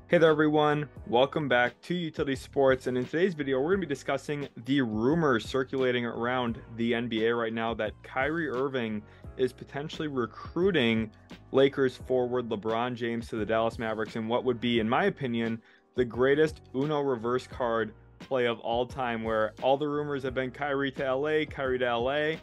Hey there everyone, welcome back to Utility Sports, and in today's video we're going to be discussing the rumors circulating around the NBA right now that Kyrie Irving is potentially recruiting Lakers forward LeBron James to the Dallas Mavericks in what would be, in my opinion, the greatest Uno reverse card play of all time, where all the rumors have been Kyrie to LA, Kyrie to LA.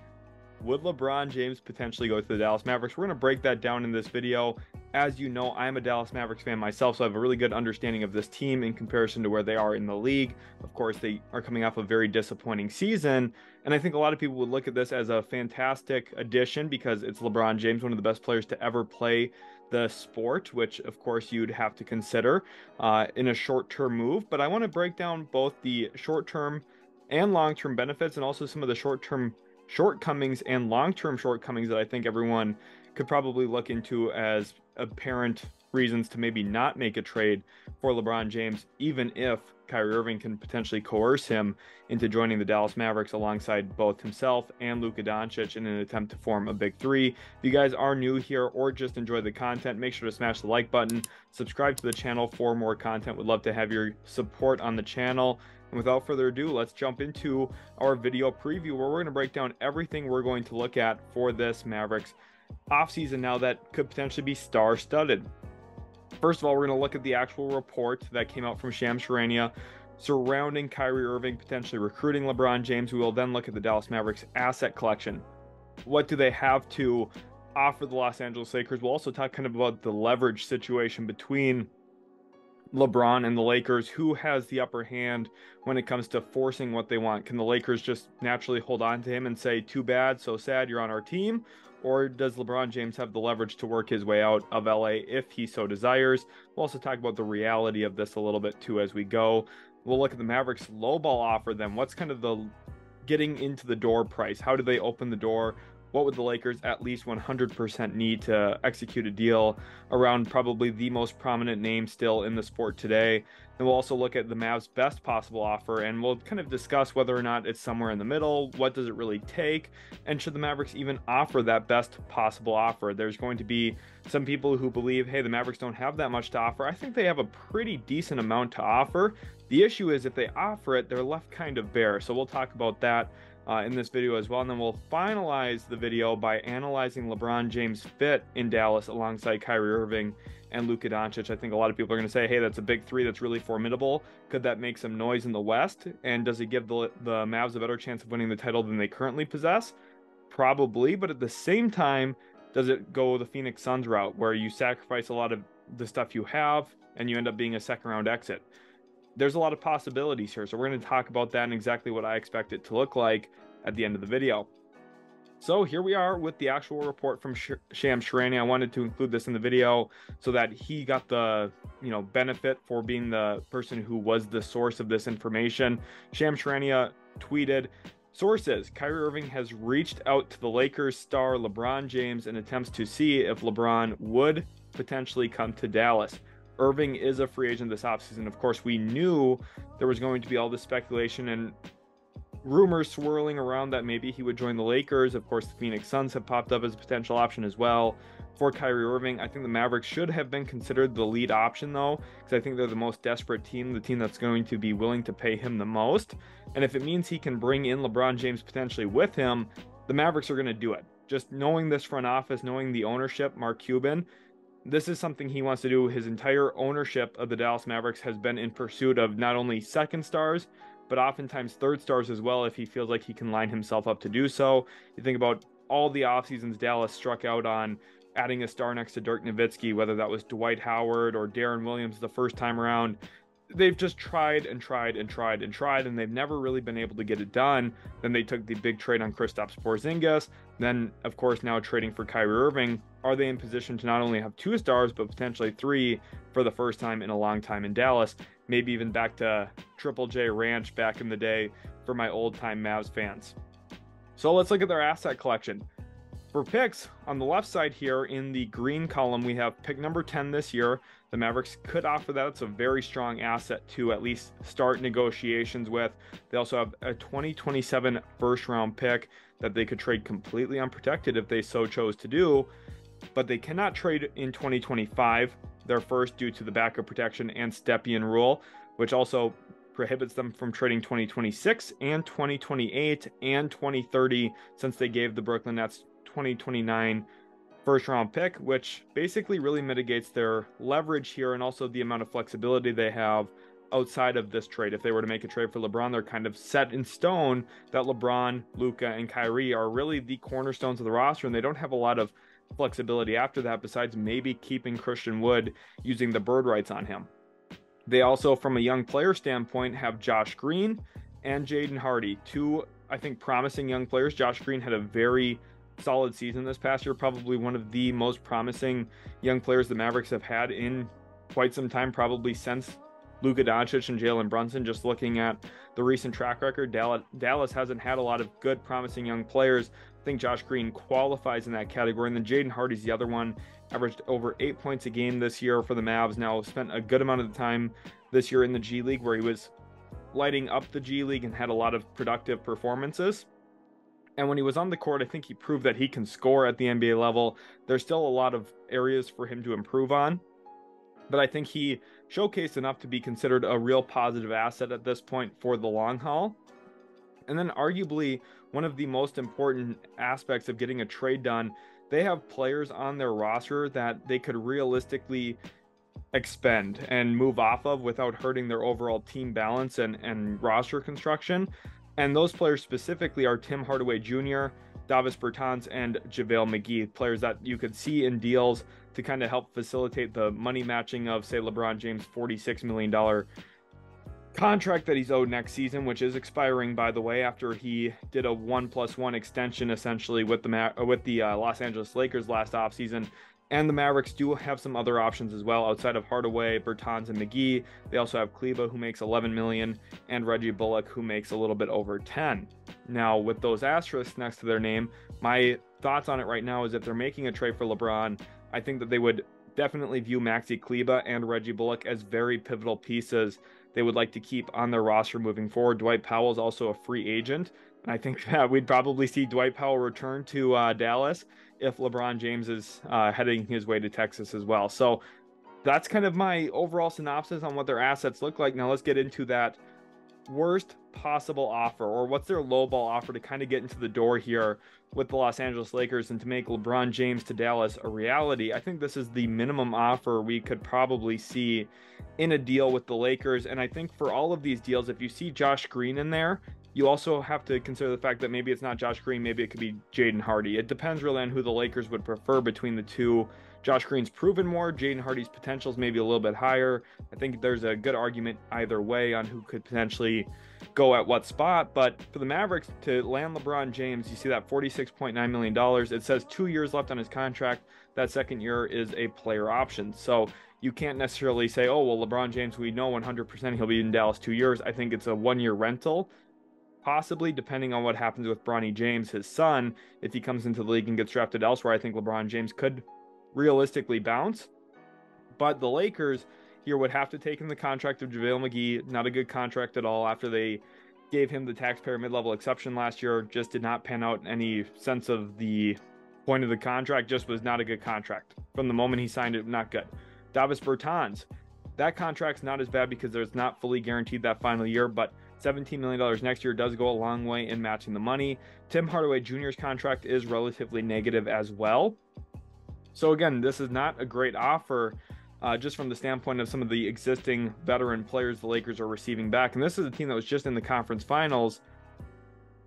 Would LeBron James potentially go to the Dallas Mavericks? We're going to break that down in this video. As you know, I'm a Dallas Mavericks fan myself, so I have a really good understanding of this team in comparison to where they are in the league. Of course, they are coming off a very disappointing season, and I think a lot of people would look at this as a fantastic addition because it's LeBron James, one of the best players to ever play the sport, which of course you'd have to consider in a short-term move. But I want to break down both the short-term and long-term benefits and also some of the short-term shortcomings and long-term shortcomings that I think everyone could probably look into as apparent reasons to maybe not make a trade for LeBron James, even if Kyrie Irving can potentially coerce him into joining the Dallas Mavericks alongside both himself and Luka Doncic in an attempt to form a big three. If you guys are new here or just enjoy the content, make sure to smash the like button, subscribe to the channel for more content. Would love to have your support on the channel. And without further ado, let's jump into our video preview where we're going to break down everything we're going to look at for this Mavericks offseason now that could potentially be star-studded. First of all, we're going to look at the actual report that came out from Shams Charania surrounding Kyrie Irving potentially recruiting LeBron James. We will then look at the Dallas Mavericks asset collection. What do they have to offer the Los Angeles Lakers? We'll also talk kind of about the leverage situation between LeBron and the Lakers. Who has the upper hand when it comes to forcing what they want? Can the Lakers just naturally hold on to him and say, too bad, so sad, you're on our team? Or does LeBron James have the leverage to work his way out of LA if he so desires? We'll also talk about the reality of this a little bit too as we go. We'll look at the Mavericks lowball offer then. What's kind of the getting into the door price? How do they open the door? What would the Lakers at least 100% need to execute a deal around probably the most prominent name still in the sport today? And we'll also look at the Mavs' best possible offer, and we'll kind of discuss whether or not it's somewhere in the middle. What does it really take? And should the Mavericks even offer that best possible offer? There's going to be some people who believe, hey, the Mavericks don't have that much to offer. I think they have a pretty decent amount to offer. The issue is if they offer it, they're left kind of bare. So we'll talk about that in this video as well, and then we'll finalize the video by analyzing LeBron James' fit in Dallas alongside Kyrie Irving and Luka Doncic. I think a lot of people are going to say, hey, that's a big three, that's really formidable. Could that make some noise in the West? And does it give the Mavs a better chance of winning the title than they currently possess? Probably, but at the same time, does it go the Phoenix Suns route where you sacrifice a lot of the stuff you have and you end up being a second round exit? There's a lot of possibilities here, so we're going to talk about that and exactly what I expect it to look like at the end of the video. So here we are with the actual report from Shams Charania. I wanted to include this in the video so that he got the benefit for being the person who was the source of this information. Shams Charania tweeted, sources, Kyrie Irving has reached out to the Lakers star LeBron James in attempts to see if LeBron would potentially come to Dallas. Irving is a free agent this offseason. Of course, we knew there was going to be all this speculation and rumors swirling around that maybe he would join the Lakers. Of course, the Phoenix Suns have popped up as a potential option as well for Kyrie Irving. I think the Mavericks should have been considered the lead option, though, because I think they're the most desperate team, the team that's going to be willing to pay him the most. And if it means he can bring in LeBron James potentially with him, the Mavericks are going to do it. Just knowing this front office, knowing the ownership, Mark Cuban, this is something he wants to do. His entire ownership of the Dallas Mavericks has been in pursuit of not only second stars, but oftentimes third stars as well, if he feels like he can line himself up to do so. You think about all the off seasons Dallas struck out on adding a star next to Dirk Nowitzki, whether that was Dwight Howard or Darren Williams the first time around. They've just tried and tried and tried and tried, and they've never really been able to get it done. Then they took the big trade on Kristaps Porzingis. Then, of course, now trading for Kyrie Irving. Are they in position to not only have two stars, but potentially three for the first time in a long time in Dallas? Maybe even back to Triple J Ranch back in the day for my old-time Mavs fans. So let's look at their asset collection. For picks, on the left side here in the green column, we have pick number 10 this year. The Mavericks could offer that. It's a very strong asset to at least start negotiations with. They also have a 2027 first-round pick that they could trade completely unprotected if they so chose to do, but they cannot trade in 2025 their first due to the backup protection and Stepien rule, which also prohibits them from trading 2026 and 2028 and 2030, since they gave the Brooklyn Nets 2029 first round pick, which basically really mitigates their leverage here and also the amount of flexibility they have outside of this trade. If they were to make a trade for LeBron, they're kind of set in stone that LeBron, Luka, and Kyrie are really the cornerstones of the roster, and they don't have a lot of flexibility after that besides maybe keeping Christian Wood using the bird rights on him. They also, from a young player standpoint, have Josh Green and Jaden Hardy, two, I think, promising young players. Josh Green had a very solid season this past year, probably one of the most promising young players the Mavericks have had in quite some time, probably since Luka Doncic and Jalen Brunson. Just looking at the recent track record, Dallas hasn't had a lot of good, promising young players. I think Josh Green qualifies in that category. And then Jaden Hardy's the other one, averaged over 8 points a game this year for the Mavs. Now spent a good amount of the time this year in the G League, where he was lighting up the G League and had a lot of productive performances. And when he was on the court, I think he proved that he can score at the NBA level. There's still a lot of areas for him to improve on, but I think he showcased enough to be considered a real positive asset at this point for the long haul. And then arguably one of the most important aspects of getting a trade done, they have players on their roster that they could realistically expend and move off of without hurting their overall team balance and roster construction. And those players specifically are Tim Hardaway Jr., Davis Bertans, and JaVale McGee, players that you could see in deals to kind of help facilitate the money matching of, say, LeBron James' $46 million contract that he's owed next season, which is expiring, by the way, after he did a 1+1 extension essentially with the Los Angeles Lakers last offseason. And the Mavericks do have some other options as well outside of Hardaway, Bertans, and McGee. They also have Kleber, who makes $11 million, and Reggie Bullock, who makes a little bit over 10. Now, with those asterisks next to their name, my thoughts on it right now is if they're making a trade for LeBron, I think that they would definitely view Maxi Kleber and Reggie Bullock as very pivotal pieces they would like to keep on their roster moving forward. Dwight Powell is also a free agent, and I think that we'd probably see Dwight Powell return to Dallas if LeBron James is heading his way to Texas as well. So that's kind of my overall synopsis on what their assets look like. Now let's get into that worst possible offer, or what's their lowball offer to kind of get into the door here with the Los Angeles Lakers and to make LeBron James to Dallas a reality. I think this is the minimum offer we could probably see in a deal with the Lakers. And I think for all of these deals, if you see Josh Green in there, you also have to consider the fact that maybe it's not Josh Green, maybe it could be Jaden Hardy. It depends really on who the Lakers would prefer between the two. Josh Green's proven more, Jaden Hardy's potential is maybe a little bit higher. I think there's a good argument either way on who could potentially go at what spot. But for the Mavericks to land LeBron James, you see that $46.9 million. It says 2 years left on his contract. That second year is a player option. So you can't necessarily say, oh, well, LeBron James, we know 100% he'll be in Dallas 2 years. I think it's a 1 year rental. Possibly, depending on what happens with Bronny James, his son. If he comes into the league and gets drafted elsewhere, I think LeBron James could realistically bounce. But the Lakers here would have to take in the contract of JaVale McGee. Not a good contract at all after they gave him the taxpayer mid-level exception last year. Just did not pan out in any sense of the point of the contract. Just was not a good contract. From the moment he signed it, not good. Davis Bertans, that contract's not as bad because there's not fully guaranteed that final year, but $17 million next year does go a long way in matching the money. Tim Hardaway Jr.'s contract is relatively negative as well. So again, this is not a great offer just from the standpoint of some of the existing veteran players the Lakers are receiving back. And this is a team that was just in the conference finals.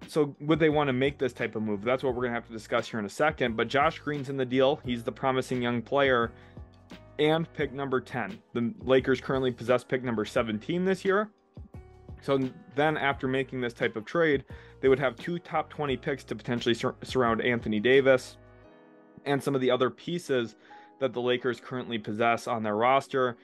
So would they want to make this type of move? That's what we're going to have to discuss here in a second. But Josh Green's in the deal. He's the promising young player. And pick number 10. The Lakers currently possess pick number 17 this year. So then after making this type of trade, they would have 2 top 20 picks to potentially surround Anthony Davis and some of the other pieces that the Lakers currently possess on their roster.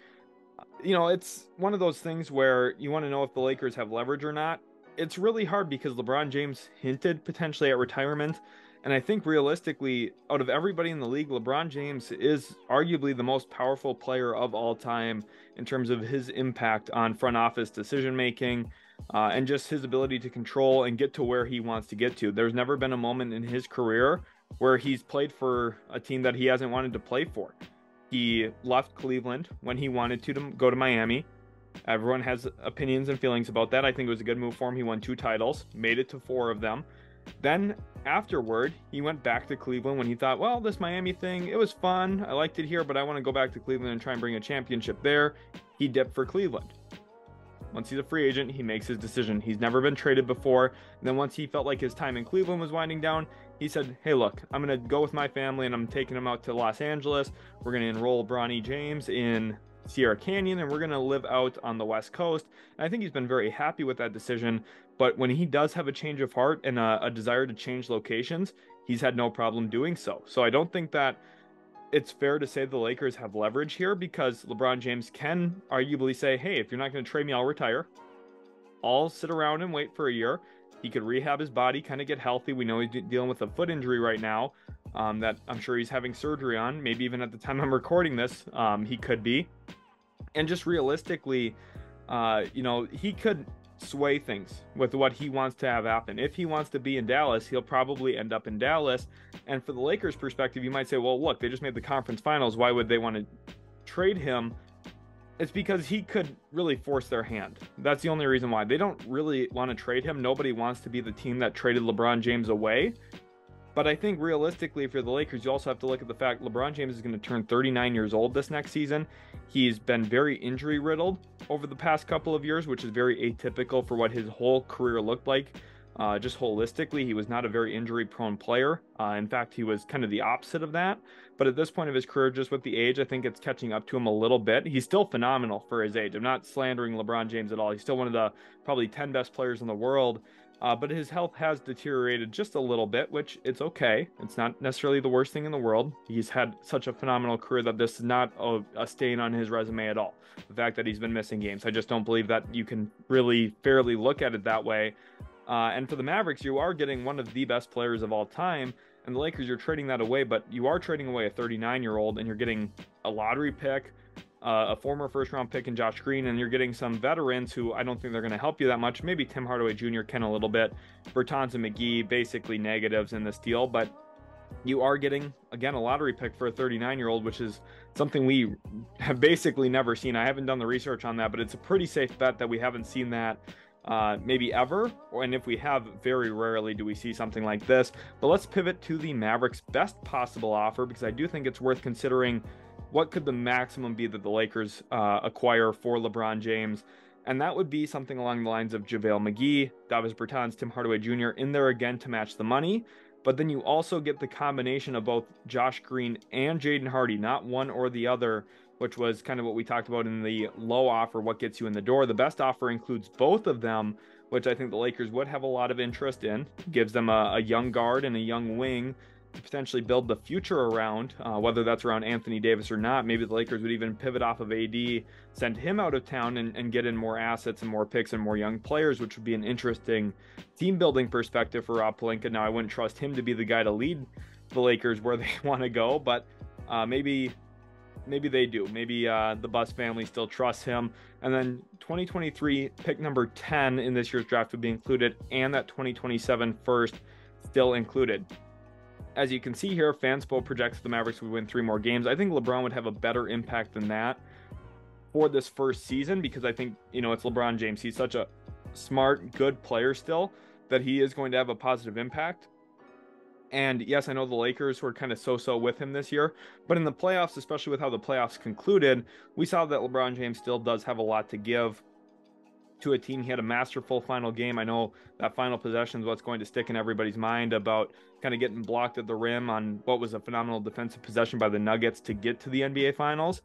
You know, it's one of those things where you want to know if the Lakers have leverage or not. It's really hard because LeBron James hinted potentially at retirement. And I think realistically, out of everybody in the league, LeBron James is arguably the most powerful player of all time in terms of his impact on front office decision-making and just his ability to control and get to where he wants to get to. There's never been a moment in his career where he's played for a team that he hasn't wanted to play for. He left Cleveland when he wanted to go to Miami. Everyone has opinions and feelings about that. I think it was a good move for him. He won 2 titles, made it to 4 of them. Then afterward, he went back to Cleveland when he thought, well, this Miami thing, it was fun. I liked it here, but I want to go back to Cleveland and try and bring a championship there. He dipped for Cleveland. Once he's a free agent, he makes his decision. He's never been traded before. And then once he felt like his time in Cleveland was winding down, he said, hey, look, I'm going to go with my family and I'm taking him out to Los Angeles. We're going to enroll Bronny James in Sierra Canyon and we're going to live out on the West Coast. And I think he's been very happy with that decision. But when he does have a change of heart and a desire to change locations, he's had no problem doing so. So I don't think that it's fair to say the Lakers have leverage here, because LeBron James can arguably say, hey, if you're not going to trade me, I'll retire. I'll sit around and wait for a year. He could rehab his body, kind of get healthy. We know he's dealing with a foot injury right now that I'm sure he's having surgery on. Maybe even at the time I'm recording this, he could be. And just realistically, he could sway things with what he wants to have happen. If he wants to be in Dallas, he'll probably end up in Dallas. And for the Lakers' perspective, you might say, well, look, they just made the conference finals. Why would they want to trade him? It's because he could really force their hand. That's the only reason why. They don't really want to trade him. Nobody wants to be the team that traded LeBron James away. But I think realistically, if you're the Lakers, you also have to look at the fact LeBron James is going to turn 39 years old this next season. He's been very injury riddled over the past couple of years, which is very atypical for what his whole career looked like. Just holistically, he was not a very injury prone player. In fact, he was kind of the opposite of that. But at this point of his career, just with the age, I think it's catching up to him a little bit. He's still phenomenal for his age. I'm not slandering LeBron James at all. He's still one of the probably 10 best players in the world. But his health has deteriorated just a little bit, which it's okay. It's not necessarily the worst thing in the world. He's had such a phenomenal career that this is not a stain on his resume at all. The fact that he's been missing games, I just don't believe that you can really fairly look at it that way. And for the Mavericks, you are getting one of the best players of all time. And the Lakers, you're trading that away, but you are trading away a 39-year-old, and you're getting a lottery pick, a former first-round pick in Josh Green, and you're getting some veterans who I don't think they're going to help you that much. Maybe Tim Hardaway Jr. can a little bit. Bertans and McGee, basically negatives in this deal, but you are getting, again, a lottery pick for a 39-year-old, which is something we have basically never seen. I haven't done the research on that, but it's a pretty safe bet that we haven't seen that maybe ever, and if we have, very rarely do we see something like this. But let's pivot to the Mavericks' best possible offer, because I do think it's worth considering what could the maximum be that the Lakers acquire for LeBron James. And that would be something along the lines of JaVale McGee, Davis Bertans, Tim Hardaway Jr. in there again to match the money. But then you also get the combination of both Josh Green and Jaden Hardy, not one or the other, which was kind of what we talked about in the low offer, what gets you in the door. The best offer includes both of them, which I think the Lakers would have a lot of interest in. Gives them a young guard and a young wing to potentially build the future around, whether that's around Anthony Davis or not. Maybe the Lakers would even pivot off of AD, send him out of town, and get in more assets and more picks and more young players, which would be an interesting team building perspective for Rob Pelinka. Now, I wouldn't trust him to be the guy to lead the Lakers where they want to go, but maybe they do. Maybe the Buss family still trusts him. And then 2023 pick number 10 in this year's draft would be included, and that 2027 first still included. As you can see here, Fanspo projects the Mavericks would win 3 more games. I think LeBron would have a better impact than that for this first season, because I think, it's LeBron James. He's such a smart, good player still that he is going to have a positive impact. And yes, I know the Lakers were kind of so-so with him this year, but in the playoffs, especially with how the playoffs concluded, we saw that LeBron James still does have a lot to give to a team. He had a masterful final game. I know that final possession is what's going to stick in everybody's mind about kind of getting blocked at the rim on what was a phenomenal defensive possession by the Nuggets to get to the NBA Finals.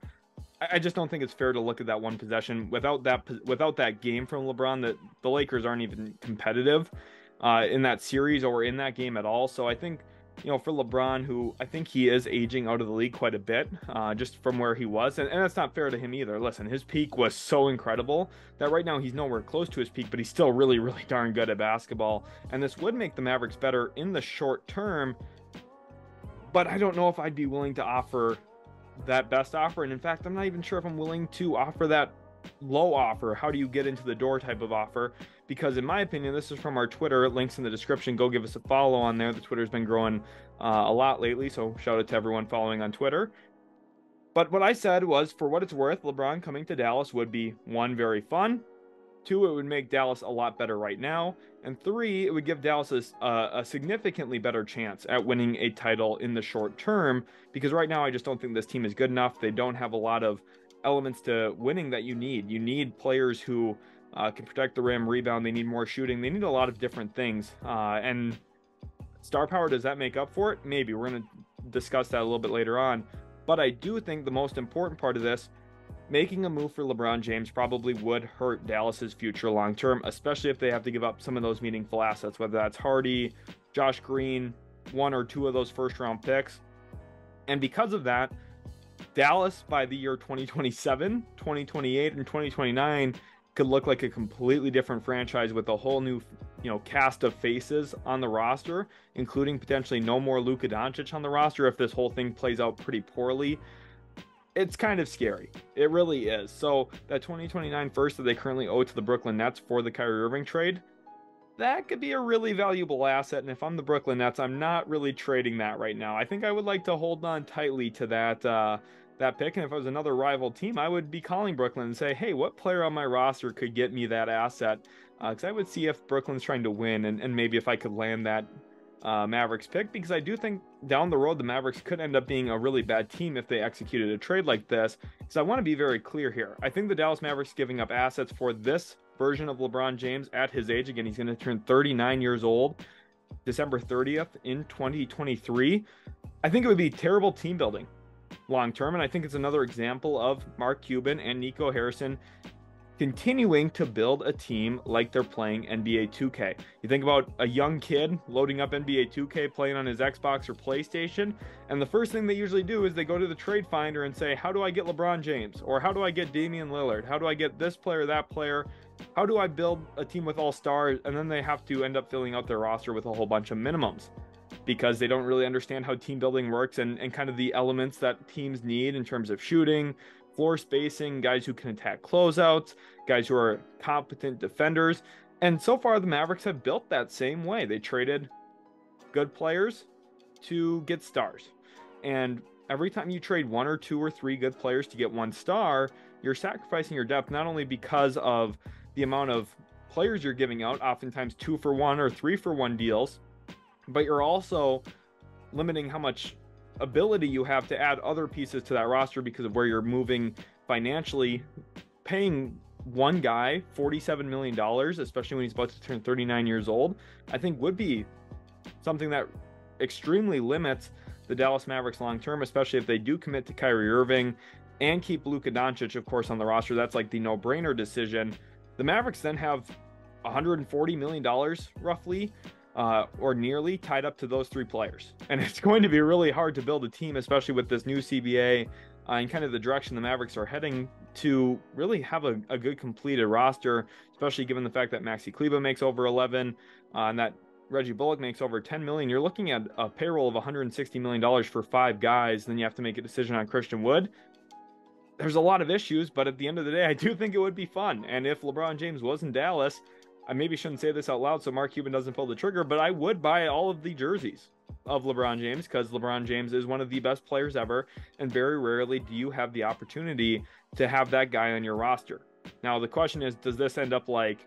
I just don't think it's fair to look at that one possession. Without that game from LeBron, that the Lakers aren't even competitive in that series or in that game at all. So I think, for LeBron, who I think he is aging out of the league quite a bit, just from where he was, and that's not fair to him either. Listen, his peak was so incredible that right now he's nowhere close to his peak, but he's still really, really darn good at basketball. And this would make the Mavericks better in the short term, but I don't know if I'd be willing to offer that best offer. And in fact, I'm not even sure if I'm willing to offer that low offer. How do you get into the door type of offer? Because in my opinion, this is from our Twitter, links in the description. Go give us a follow on there. The Twitter's been growing a lot lately, so shout out to everyone following on Twitter. But what I said was, for what it's worth, LeBron coming to Dallas would be, one, very fun. Two, it would make Dallas a lot better right now. And three, it would give Dallas a significantly better chance at winning a title in the short term, because right now I just don't think this team is good enough. They don't have a lot of elements to winning that you need. You need players who can protect the rim, rebound. They need more shooting. They need a lot of different things. And star power, does that make up for it? Maybe. We're going to discuss that a little bit later on. But I do think the most important part of this, making a move for LeBron James probably would hurt Dallas's future long term, especially if they have to give up some of those meaningful assets, whether that's Hardy, Josh Green, one or two of those first round picks. And because of that, Dallas by the year 2027, 2028, and 2029 could look like a completely different franchise with a whole new, cast of faces on the roster, including potentially no more Luka Doncic on the roster if this whole thing plays out pretty poorly. It's kind of scary. It really is. So that 2029 first that they currently owe to the Brooklyn Nets for the Kyrie Irving trade, that could be a really valuable asset. And if I'm the Brooklyn Nets, I'm not really trading that right now. I think I would like to hold on tightly to that pick. And if I was another rival team, I would be calling Brooklyn and say, hey, what player on my roster could get me that asset? Because I would see if Brooklyn's trying to win, and maybe if I could land that Mavericks pick, because I do think down the road the Mavericks could end up being a really bad team if they executed a trade like this. So I want to be very clear here. I think the Dallas Mavericks giving up assets for this version of LeBron James at his age, again, he's going to turn 39 years old December 30th in 2023. I think it would be terrible team building long term, and I think it's another example of Mark Cuban and Nico Harrison continuing to build a team like they're playing NBA 2K. You think about a young kid loading up NBA 2K, playing on his Xbox or PlayStation, and the first thing they usually do is they go to the trade finder and say, how do I get LeBron James? Or how do I get Damian Lillard? How do I get this player, that player? How do I build a team with all stars? And then they have to end up filling out their roster with a whole bunch of minimums, because they don't really understand how team building works and kind of the elements that teams need in terms of shooting, floor spacing, guys who can attack closeouts, guys who are competent defenders. And so far, the Mavericks have built that same way. They traded good players to get stars. And every time you trade one or two or three good players to get one star, you're sacrificing your depth, not only because of the amount of players you're giving out, oftentimes 2-for-1 or 3-for-1 deals, but you're also limiting how much ability you have to add other pieces to that roster because of where you're moving financially. Paying one guy $47 million, especially when he's about to turn 39 years old, I think would be something that extremely limits the Dallas Mavericks long term, especially if they do commit to Kyrie Irving and keep Luka Doncic, of course, on the roster. That's like the no-brainer decision. The Mavericks then have $140 million roughly, or nearly, tied up to those three players. And it's going to be really hard to build a team, especially with this new CBA and kind of the direction the Mavericks are heading, to really have a good completed roster, especially given the fact that Maxi Kleber makes over 11 and that Reggie Bullock makes over 10 million. You're looking at a payroll of $160 million for 5 guys. Then you have to make a decision on Christian Wood. There's a lot of issues, but at the end of the day, I do think it would be fun. And if LeBron James was in Dallas, I maybe shouldn't say this out loud so Mark Cuban doesn't pull the trigger, but I would buy all of the jerseys of LeBron James, because LeBron James is one of the best players ever, and very rarely do you have the opportunity to have that guy on your roster. Now, the question is, does this end up like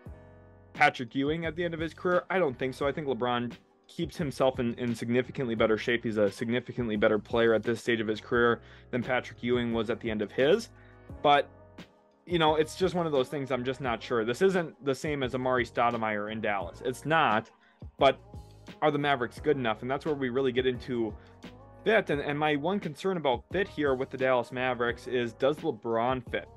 Patrick Ewing at the end of his career? I don't think so. I think LeBron keeps himself in significantly better shape. He's a significantly better player at this stage of his career than Patrick Ewing was at the end of his. But it's just one of those things. I'm just not sure. This isn't the same as Amari Stoudemire in Dallas. It's not. But are the Mavericks good enough? And that's where we really get into fit. And my one concern about fit here with the Dallas Mavericks is, does LeBron fit?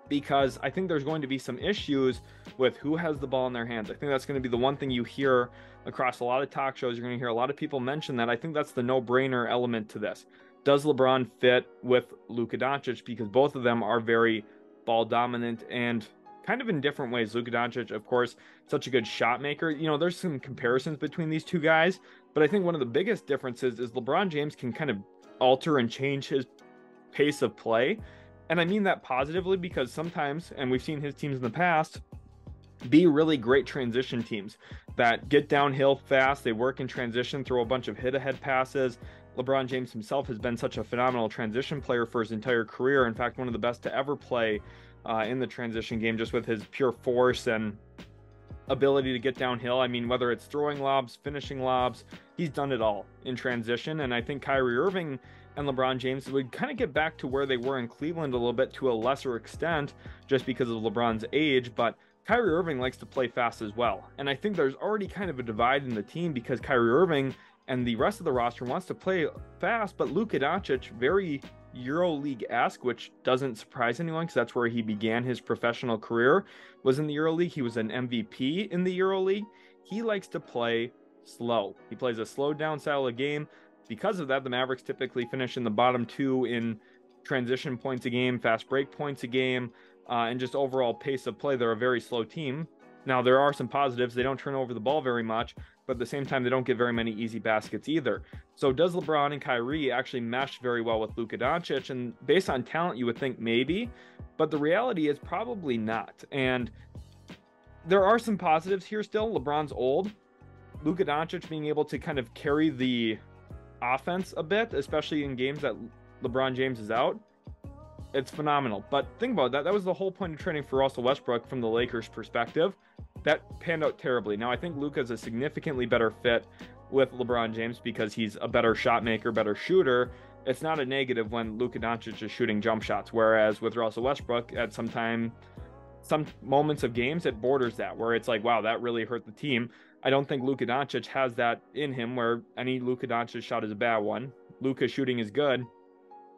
Because I think there's going to be some issues with who has the ball in their hands. I think that's going to be the one thing you hear across a lot of talk shows. You're going to hear a lot of people mention that. I think that's the no-brainer element to this. Does LeBron fit with Luka Doncic? Because both of them are very ball dominant and kind of in different ways. Luka Doncic, of course, such a good shot maker. There's some comparisons between these two guys, but I think one of the biggest differences is LeBron James can kind of alter and change his pace of play. And I mean that positively, because sometimes, and we've seen his teams in the past, be really great transition teams that get downhill fast. They work in transition, throw a bunch of hit-ahead passes, LeBron James himself has been such a phenomenal transition player for his entire career. In fact, one of the best to ever play in the transition game, just with his pure force and ability to get downhill. I mean, whether it's throwing lobs, finishing lobs, he's done it all in transition. And I think Kyrie Irving and LeBron James would kind of get back to where they were in Cleveland a little bit to a lesser extent, just because of LeBron's age. But Kyrie Irving likes to play fast as well. And I think there's already kind of a divide in the team because Kyrie Irving and the rest of the roster wants to play fast, but Luka Doncic, very EuroLeague-esque, which doesn't surprise anyone because that's where he began his professional career, was in the EuroLeague. He was an MVP in the EuroLeague. He likes to play slow. He plays a slowed down style of game. Because of that, the Mavericks typically finish in the bottom two in transition points a game, fast break points a game, and just overall pace of play. They're a very slow team. Now, there are some positives. They don't turn over the ball very much, but at the same time, they don't get very many easy baskets either. So does LeBron and Kyrie actually mesh very well with Luka Doncic? And based on talent, you would think maybe, but the reality is probably not. And there are some positives here still. LeBron's old. Luka Doncic being able to kind of carry the offense a bit, especially in games that LeBron James is out. It's phenomenal. But think about that. That was the whole point of trading for Russell Westbrook from the Lakers' perspective. That panned out terribly. Now, I think Luka's a significantly better fit with LeBron James because he's a better shot maker, better shooter. It's not a negative when Luka Doncic is shooting jump shots, whereas with Russell Westbrook, at some moments of games, it borders that, where it's like, wow, that really hurt the team. I don't think Luka Doncic has that in him, where any Luka Doncic shot is a bad one. Luka shooting is good.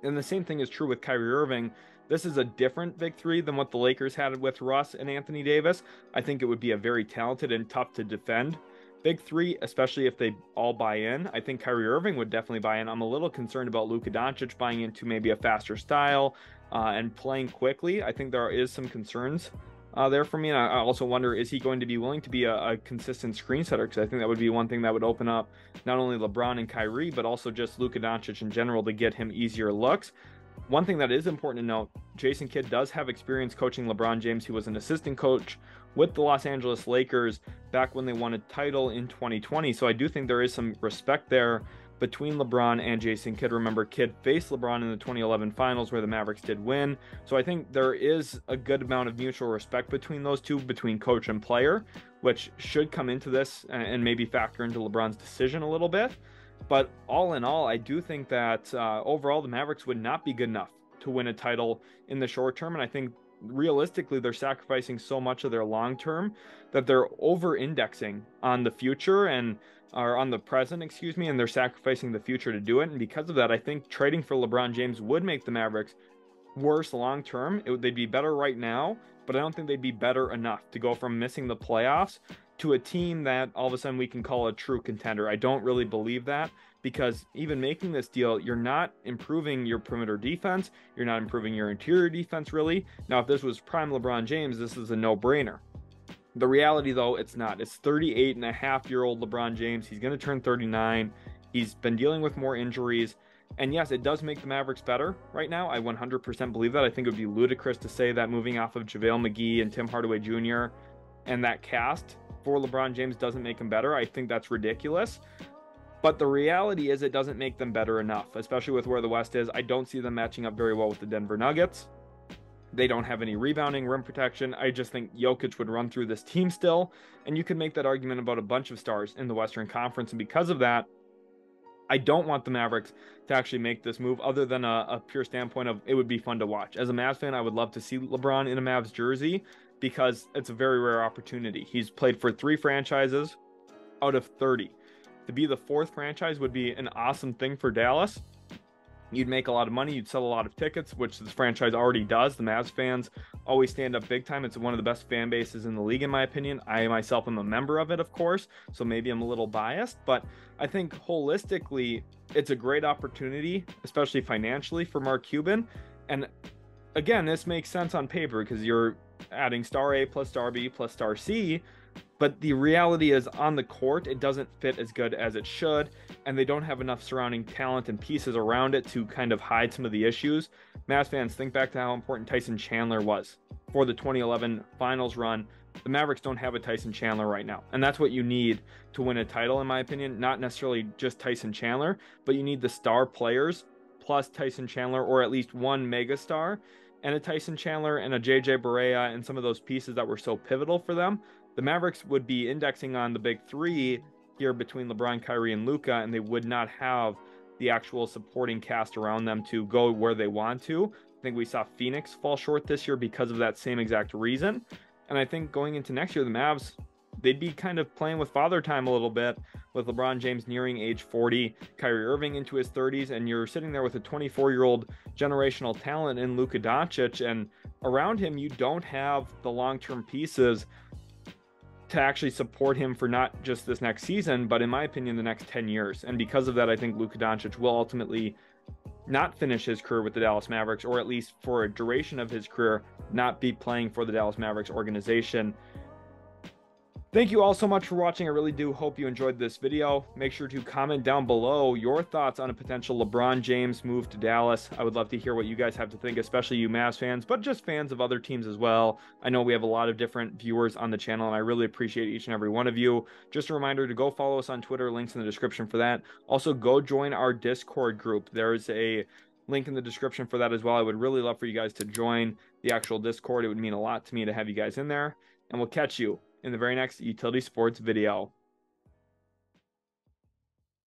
And the same thing is true with Kyrie Irving. This is a different big three than what the Lakers had with Russ and Anthony Davis. I think it would be a very talented and tough to defend big three, especially if they all buy in. I think Kyrie Irving would definitely buy in. I'm a little concerned about Luka Doncic buying into maybe a faster style and playing quickly. I think there is some concerns there for me. And I also wonder, is he going to be willing to be a consistent screen setter? Because I think that would be one thing that would open up not only LeBron and Kyrie, but also just Luka Doncic in general to get him easier looks. One thing that is important to note, Jason Kidd does have experience coaching LeBron James. He was an assistant coach with the Los Angeles Lakers back when they won a title in 2020. So I do think there is some respect there between LeBron and Jason Kidd. Remember, Kidd faced LeBron in the 2011 finals where the Mavericks did win. So I think there is a good amount of mutual respect between those two, between coach and player, which should come into this and maybe factor into LeBron's decision a little bit. But all in all, I do think that overall the Mavericks would not be good enough to win a title in the short term. And I think realistically, they're sacrificing so much of their long term that they're over-indexing on the future or on the present, and they're sacrificing the future to do it. And because of that, I think trading for LeBron James would make the Mavericks worse long term. They'd be better right now, but I don't think they'd be better enough to go from missing the playoffs to a team that all of a sudden we can call a true contender. I don't really believe that, because even making this deal, you're not improving your perimeter defense. You're not improving your interior defense, really. Now, if this was prime LeBron James, this is a no-brainer. The reality, though, it's not. It's 38-and-a-half-year-old LeBron James. He's going to turn 39. He's been dealing with more injuries. And yes, it does make the Mavericks better right now. I 100% believe that. I think it would be ludicrous to say that moving off of JaVale McGee and Tim Hardaway Jr. and that cast for LeBron James doesn't make him better. I think that's ridiculous. But the reality is it doesn't make them better enough, especially with where the West is. I don't see them matching up very well with the Denver Nuggets. They don't have any rebounding, rim protection. I just think Jokic would run through this team still. And you can make that argument about a bunch of stars in the Western Conference. And because of that, I don't want the Mavericks to actually make this move, other than a pure standpoint of it would be fun to watch. As a Mavs fan, I would love to see LeBron in a Mavs jersey, because it's a very rare opportunity. He's played for 3 franchises out of 30. To be the 4th franchise would be an awesome thing for Dallas. You'd make a lot of money. You'd sell a lot of tickets, which this franchise already does. The Mavs fans always stand up big time. It's one of the best fan bases in the league, in my opinion. I myself am a member of it, of course, so maybe I'm a little biased, but I think holistically, it's a great opportunity, especially financially, for Mark Cuban. And again, this makes sense on paper because you're adding star A plus star B plus star C, but the reality is on the court, it doesn't fit as good as it should, and they don't have enough surrounding talent and pieces around it to kind of hide some of the issues. Mavs fans, think back to how important Tyson Chandler was for the 2011 finals run The Mavericks don't have a Tyson Chandler right now, and that's what you need to win a title, in my opinion. Not necessarily just Tyson Chandler, but you need the star players plus Tyson Chandler, or at least one mega star, and a Tyson Chandler and a JJ Barea and some of those pieces that were so pivotal for them. The Mavericks would be indexing on the big three here between LeBron, Kyrie, and Luka, and they would not have the actual supporting cast around them to go where they want to. I think we saw Phoenix fall short this year because of that same exact reason. And I think going into next year, the Mavs, they'd be kind of playing with father time a little bit, with LeBron James nearing age 40, Kyrie Irving into his 30s, and you're sitting there with a 24-year-old generational talent in Luka Doncic, and around him you don't have the long-term pieces to actually support him for not just this next season, but in my opinion, the next 10 years. And because of that, I think Luka Doncic will ultimately not finish his career with the Dallas Mavericks, or at least for a duration of his career, not be playing for the Dallas Mavericks organization. Thank you all so much for watching. I really do hope you enjoyed this video. Make sure to comment down below your thoughts on a potential LeBron James move to Dallas. I would love to hear what you guys have to think, especially you Mavs fans, but just fans of other teams as well. I know we have a lot of different viewers on the channel, and I really appreciate each and every one of you. Just a reminder to go follow us on Twitter, links in the description for that. Also, go join our Discord group. There's a link in the description for that as well. I would really love for you guys to join the actual Discord. It would mean a lot to me to have you guys in there, and we'll catch you in the very next Utility Sports video.